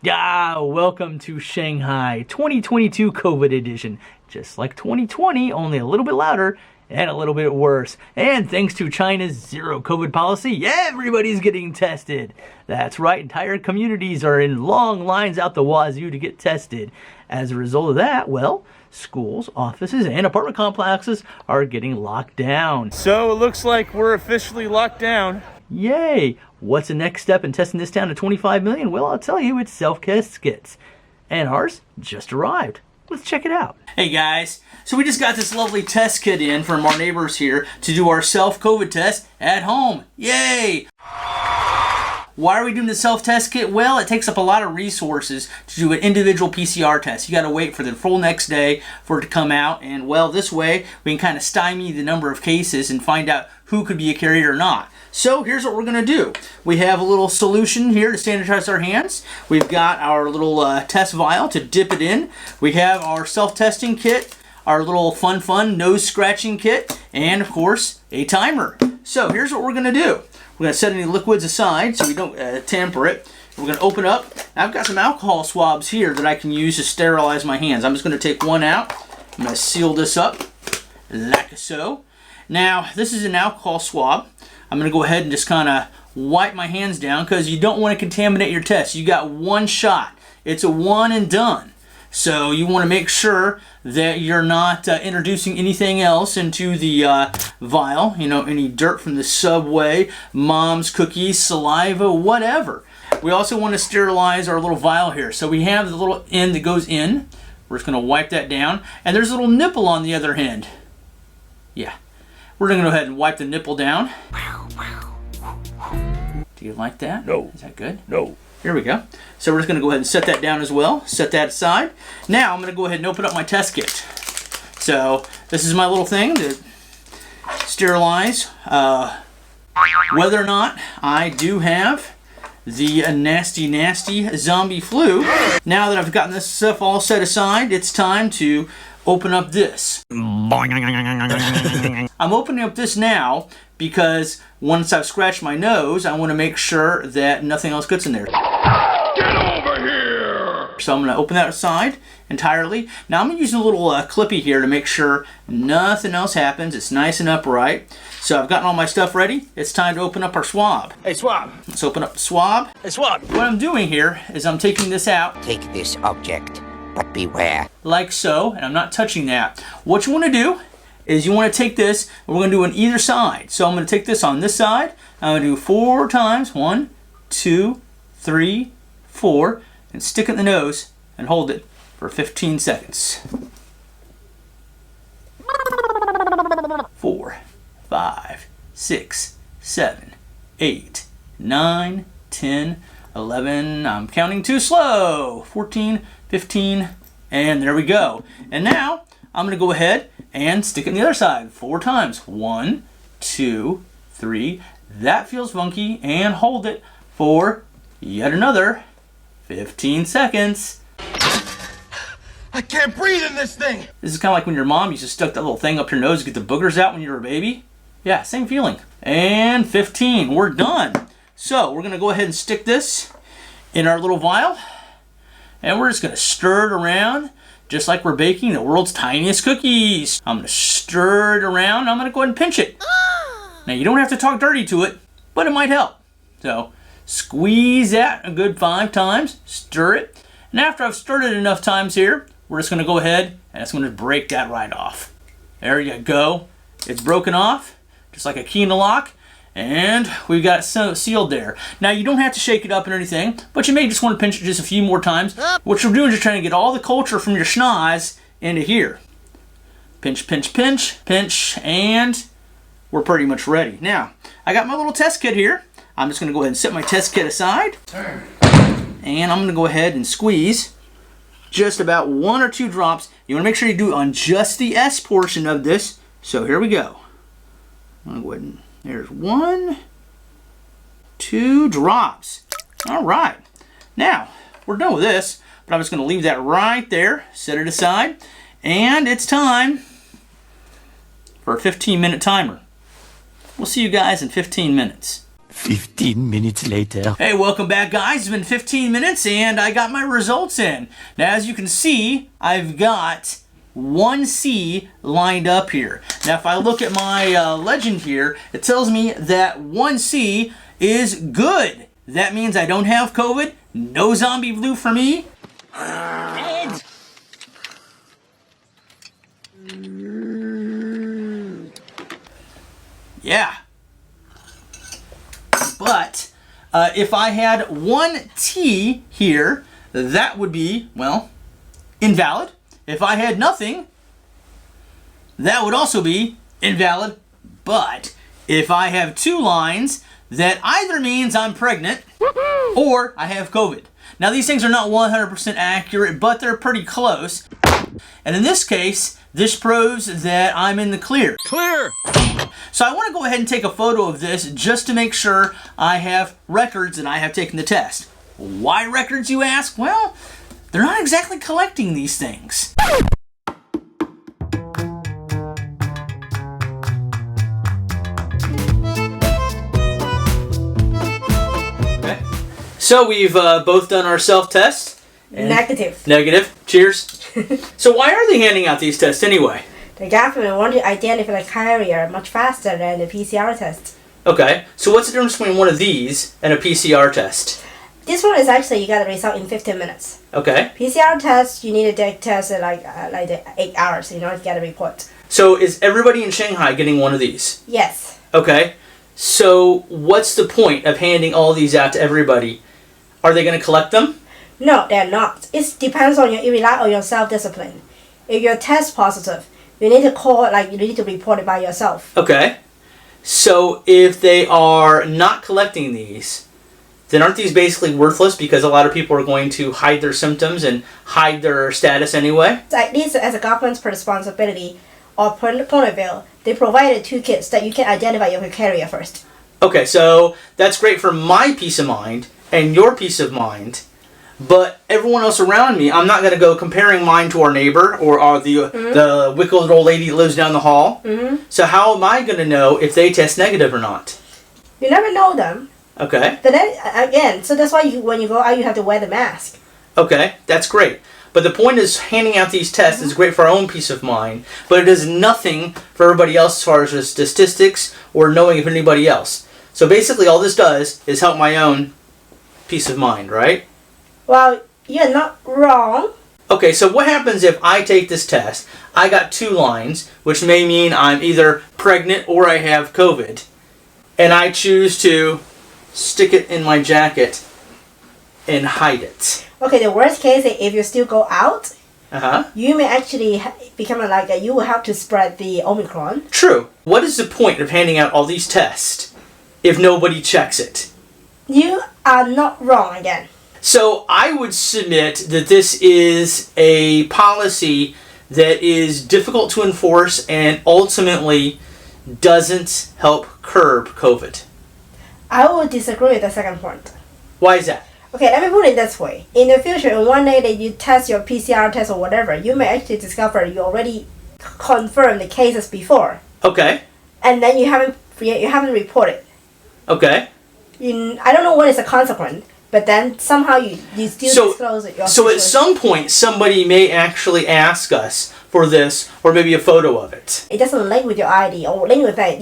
Welcome to Shanghai 2022 COVID edition. Just like 2020, only a little bit louder and a little bit worse. And thanks to China's zero COVID policy, everybody's getting tested. That's right, entire communities are in long lines out the wazoo to get tested. As a result of that, well, schools, offices, and apartment complexes are getting locked down. So it looks like we're officially locked down. Yay! What's the next step in testing this down to 25 million? Well, I'll tell you, it's self-test kits. And ours just arrived. Let's check it out. Hey guys, so we just got this lovely test kit in from our neighbors here to do our self-COVID test at home. Yay! Why are we doing the self-test kit? Well, it takes up a lot of resources to do an individual PCR test. You got to wait for the full next day for it to come out. And well, this way we can kind of stymie the number of cases and find out who could be a carrier or not. So here's what we're going to do. We have a little solution here to sanitize our hands. We've got our little test vial to dip it in. We have our self-testing kit, our little fun nose scratching kit, and of course a timer. So here's what we're going to do. We're going to set any liquids aside so we don't tamper it. We're going to open up. I've got some alcohol swabs here that I can use to sterilize my hands. I'm just going to take one out. I'm going to seal this up like so. Now, this is an alcohol swab. I'm going to go ahead and just kind of wipe my hands down because you don't want to contaminate your test. You got one shot. It's a one and done. So you want to make sure that you're not introducing anything else into the vial. You know, any dirt from the subway, mom's cookies, saliva, whatever. We also want to sterilize our little vial here. So we have the little end that goes in. We're just going to wipe that down. And there's a little nipple on the other end. Yeah. We're going to go ahead and wipe the nipple down. Do you like that? No. Is that good? No. Here we go. So we're just going to go ahead and set that down as well. Set that aside. Now I'm going to go ahead and open up my test kit. So this is my little thing to sterilize whether or not I do have the nasty zombie flu. Now that I've gotten this stuff all set aside, it's time to open up this. I'm opening up this now because once I've scratched my nose, I want to make sure that nothing else gets in there. Get over here! So I'm going to open that aside entirely. Now I'm using a little clippy here to make sure nothing else happens. It's nice and upright. So I've gotten all my stuff ready. It's time to open up our swab. Hey, swab. Let's open up the swab. Hey, swab. What I'm doing here is I'm taking this out. Take this object, but beware. Like so, and I'm not touching that. What you want to do is you want to take this, and we're going to do it on either side. So I'm going to take this on this side. I'm going to do 4 times. 1, 2, 3, 4, and stick it in the nose and hold it for 15 seconds. 4, 5, 6, 7, 8, 9, 10, 11. I'm counting too slow. 14, 15, and there we go. And now I'm going to go ahead and stick it on the other side 4 times. 1, 2, 3. That feels funky. And hold it for yet another 15 seconds. I can't breathe in this thing! This is kind of like when your mom used to stuck that little thing up your nose to get the boogers out when you were a baby. Yeah, same feeling. And 15. We're done. So we're going to go ahead and stick this in our little vial. And we're just going to stir it around just like we're baking the world's tiniest cookies. I'm going to stir it around. I'm going to go ahead and pinch it. Now, you don't have to talk dirty to it, but it might help. So, squeeze that a good 5 times. Stir it. And after I've stirred it enough times here, we're just going to go ahead and it's going to break that right off. There you go. It's broken off, just like a key in a lock. And we've got it sealed there. Now, you don't have to shake it up and anything, but you may just want to pinch it just a few more times. What you're doing is you're trying to get all the culture from your schnoz into here. Pinch, pinch, pinch, pinch, and we're pretty much ready. Now, I got my little test kit here. I'm just going to go ahead and set my test kit aside. And I'm going to go ahead and squeeze just about 1 or 2 drops. You want to make sure you do it on just the S portion of this. So here we go. I'm going to go ahead and there's 1, 2 drops. All right. Now, we're done with this, but I'm just going to leave that right there, set it aside, and it's time for a 15-minute timer. We'll see you guys in 15 minutes. 15 minutes later. Hey, welcome back, guys. It's been 15 minutes and I got my results in. Now, as you can see, I've got 1C lined up here. Now, if I look at my legend here, it tells me that 1C is good. That means I don't have COVID, no zombie flu for me. Yeah. But if I had 1T here, that would be, well, invalid. If I had nothing, that would also be invalid. But if I have 2 lines, that either means I'm pregnant or I have COVID. Now, these things are not 100% accurate, but they're pretty close. And in this case, this proves that I'm in the clear. Clear! So I want to go ahead and take a photo of this just to make sure I have records and I have taken the test. Why records, you ask? Well, they're not exactly collecting these things. Okay. So we've both done our self-test. Negative. Negative. Cheers. So why are they handing out these tests anyway? The government want to identify the carrier much faster than the PCR test. Okay. So what's the difference between one of these and a PCR test? This one is actually you got the result in 15 minutes. Okay. PCR test, you need to take test like the 8 hours in order to get a report. So is everybody in Shanghai getting one of these? Yes. Okay. So what's the point of handing all these out to everybody? Are they going to collect them? No, they're not. It depends on it rely on your self-discipline. If you're test positive, you need to call, you need to report it by yourself. Okay. So if they are not collecting these, then aren't these basically worthless because a lot of people are going to hide their symptoms and hide their status anyway? Like this, as a government's responsibility or point of view, they provided 2 kits that you can identify your carrier first. Okay, so that's great for my peace of mind and your peace of mind. But everyone else around me, I'm not going to go comparing mine to our neighbor or the wicked old lady that lives down the hall. Mm-hmm. So how am I going to know if they test negative or not? You never know them. Okay. But then, again, so that's why when you go out, you have to wear the mask. Okay, that's great. But the point is handing out these tests is great for our own peace of mind, but it does nothing for everybody else as far as the statistics or knowing if anybody else. So basically all this does is help my own peace of mind, right? Well, you're not wrong. Okay, so what happens if I take this test, I got 2 lines, which may mean I'm either pregnant or I have COVID, and I choose to stick it in my jacket and hide it? Okay, the worst case is if you still go out, Uh-huh. you may actually become you will have to spread the Omicron. True. What is the point of handing out all these tests if nobody checks it? You are not wrong again. So I would submit that this is a policy that is difficult to enforce and ultimately doesn't help curb COVID. I will disagree with the second point. Why is that? Okay, let me put it this way. In the future, in one day that you test your PCR test or whatever, you may actually discover you already confirmed the cases before. Okay. And then you haven't reported. Okay. I don't know what is the consequence, but then somehow you still disclose it. So at some point, somebody may actually ask us for this or maybe a photo of it. It doesn't link with your ID or link with that.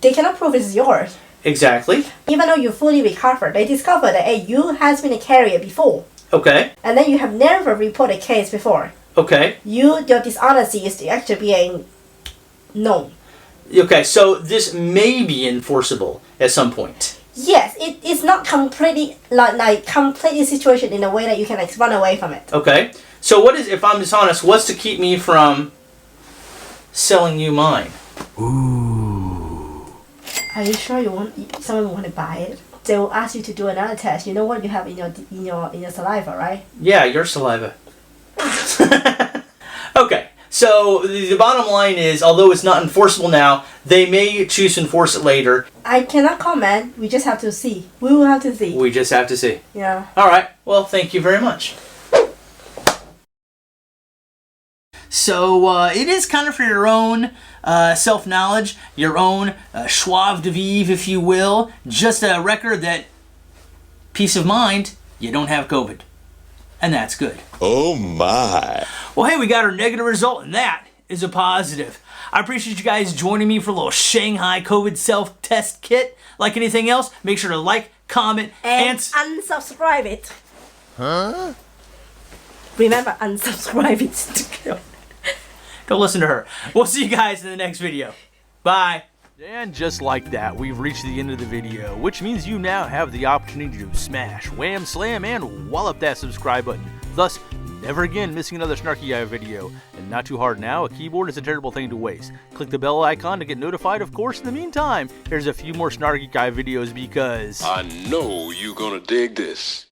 They cannot prove it's yours. Exactly. Even though you fully recovered, they discover that you has been a carrier before. Okay. And then you have never reported a case before. Okay. Your dishonesty is actually being known. Okay, so this may be enforceable at some point. Yes, it's not completely completely situation in a way that you can run away from it. Okay. So what is, if I'm dishonest, what's to keep me from selling you mine? Are you sure someone want to buy it? They will ask you to do another test. You know what you have in your saliva, right? Yeah, your saliva. Okay. So the bottom line is, although it's not enforceable now, they may choose to enforce it later. I cannot comment. We just have to see. We will have to see. We just have to see. Yeah. All right. Well, thank you very much. So it is kind of for your own self-knowledge, your own joie de vivre, if you will. Just a record that, peace of mind, you don't have COVID. And that's good. Oh my. Well, hey, we got our negative result, and that is a positive. I appreciate you guys joining me for a little Shanghai COVID self-test kit. Like anything else, make sure to like, comment, and unsubscribe it. Huh? Remember, unsubscribe it. Don't listen to her. We'll see you guys in the next video. Bye. And just like that, we've reached the end of the video, which means you now have the opportunity to smash, wham, slam, and wallop that subscribe button. Thus, never again missing another SnarkyGuy video. And not too hard now, a keyboard is a terrible thing to waste. Click the bell icon to get notified, of course. In the meantime, here's a few more SnarkyGuy videos because I know you're gonna dig this.